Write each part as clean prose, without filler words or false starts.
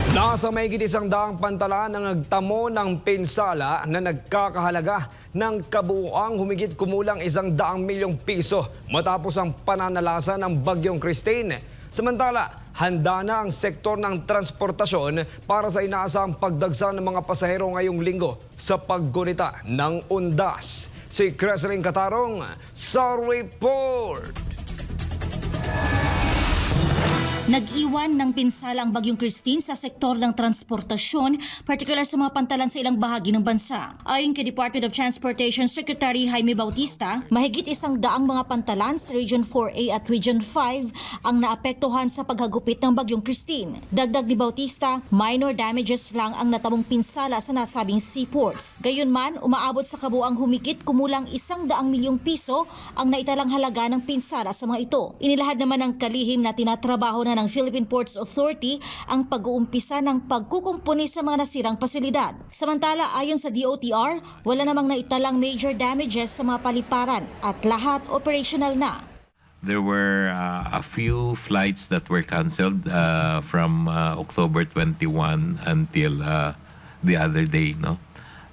Nasa mahigit 100 pantalan ang nagtamo ng pinsala na nagkakahalaga ng kabuuang humigit kumulang 100 milyong piso matapos ang pananalasa ng Bagyong Christine. Samantala, handa na ang sektor ng transportasyon para sa inaasahang pagdagsa ng mga pasahero ngayong linggo sa paggunita ng undas. Si Creslin Catarong sa report. Nag-iwan ng pinsala ang Bagyong Christine sa sektor ng transportasyon, partikular sa mga pantalan sa ilang bahagi ng bansa. Ayon kay Department of Transportation Secretary Jaime Bautista, mahigit 100 mga pantalan sa Region 4A at Region 5 ang naapektuhan sa paghagupit ng Bagyong Christine. Dagdag ni Bautista, minor damages lang ang natamong pinsala sa nasabing seaports. Gayunman, umaabot sa kabuuang humigit kumulang 100 milyong piso ang naitalang halaga ng pinsala sa mga ito. Inilahad naman ng kalihim na tinatrabaho na ng Philippine Ports Authority ang pag-uumpisa ng pagkukumpuni sa mga nasirang pasilidad. Samantala, ayon sa DOTR, wala namang naitalang major damages sa mga paliparan at lahat operational na. There were a few flights that were canceled from October 21 until the other day, no?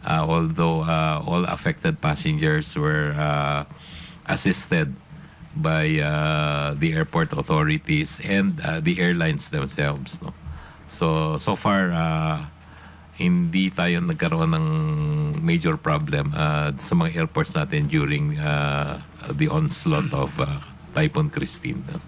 Although all affected passengers were assisted by the airport authorities and the airlines themselves, no? So far hindi tayo nagkaroon ng major problem sa mga airports natin during the onslaught of Typhoon Christine, no?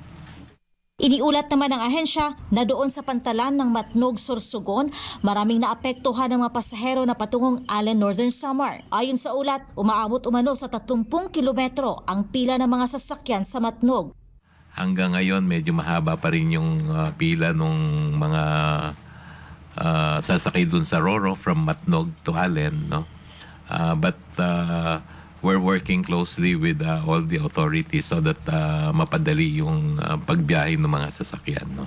Iniulat naman ng ahensya na doon sa pantalan ng Matnog, Sorsogon, maraming naapektuhan ng mga pasahero na patungong Allen, Northern Samar. Ayon sa ulat, umaabot umano sa 30 kilometro ang pila ng mga sasakyan sa Matnog. Hanggang ngayon, medyo mahaba pa rin yung pila ng mga sasakay dun sa Roro from Matnog to Allen, no? But we're working closely with all the authorities so that mapadali yung pagbiyahe ng mga sasakyan, no?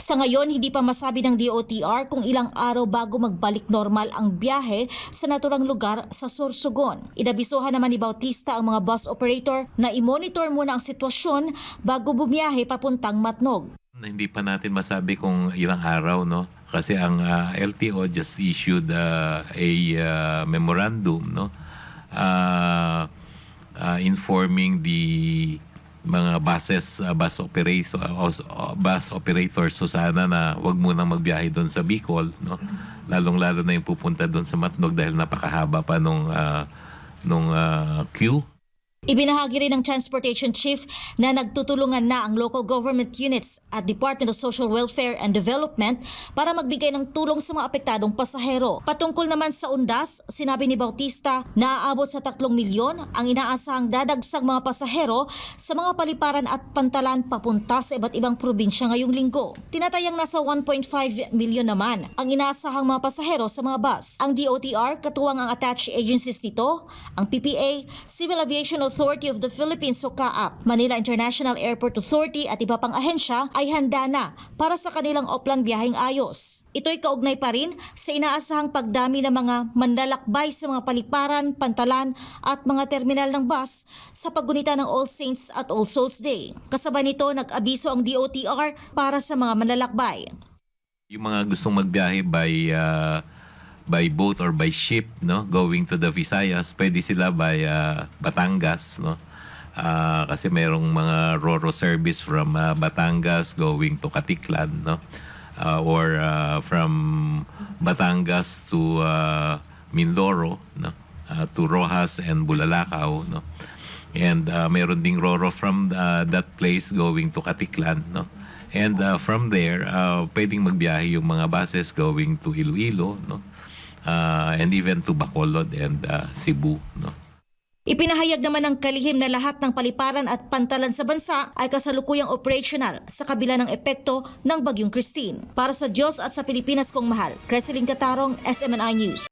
Sa ngayon, hindi pa masabi ng DOTR kung ilang araw bago magbalik normal ang biyahe sa naturang lugar sa Sorsogon. Inabisuhan naman ni Bautista ang mga bus operator na i-monitor muna ang sitwasyon bago bumiyahe papuntang Matnog. Hindi pa natin masabi kung ilang araw, no? Kasi ang LTO just issued a memorandum, no? Informing the mga bus operators, so sana na wag munang magbiyahe doon sa Bicol, no? Lalong-lalo na yung pupunta doon sa Matnog dahil napakahaba pa nung queue. Ibinahagi rin ng Transportation Chief na nagtutulungan na ang local government units at Department of Social Welfare and Development para magbigay ng tulong sa mga apektadong pasahero. Patungkol naman sa undas, sinabi ni Bautista na aabot sa 3 milyon ang inaasahang dadagsang mga pasahero sa mga paliparan at pantalan papunta sa iba't ibang probinsya ngayong linggo. Tinatayang nasa 1.5 milyon naman ang inaasahang mga pasahero sa mga bus. Ang DOTR, katuwang ang attached agencies nito, ang PPA, Civil Aviation Authority of the Philippines o CAAP, Manila International Airport Authority at iba pang ahensya ay handa na para sa kanilang oplan biyaheng ayos. Ito'y kaugnay pa rin sa inaasahang pagdami ng mga manlalakbay sa mga paliparan, pantalan at mga terminal ng bus sa paggunita ng All Saints at All Souls Day. Kasabay nito, nag-abiso ang DOTR para sa mga manlalakbay. Yung mga gustong magbiyahe by boat or by ship, no, going to the Visayas, pwede sila by Batangas, no? Kasi merong mga Roro service from Batangas going to Katiklan, no? Or from Batangas to Mindoro, no? To Rojas and Bulalakaw, no? And meron ding Roro from that place going to Katiklan, no? And from there, pwedeng magbiyahe yung mga buses going to Iloilo, no? And even to Bacolod and Cebu, no? Ipinahayag naman ng kalihim na lahat ng paliparan at pantalan sa bansa ay kasalukuyang operational sa kabila ng epekto ng Bagyong Christine. Para sa Diyos at sa Pilipinas kong mahal, Creslin Catarong, SMNI News.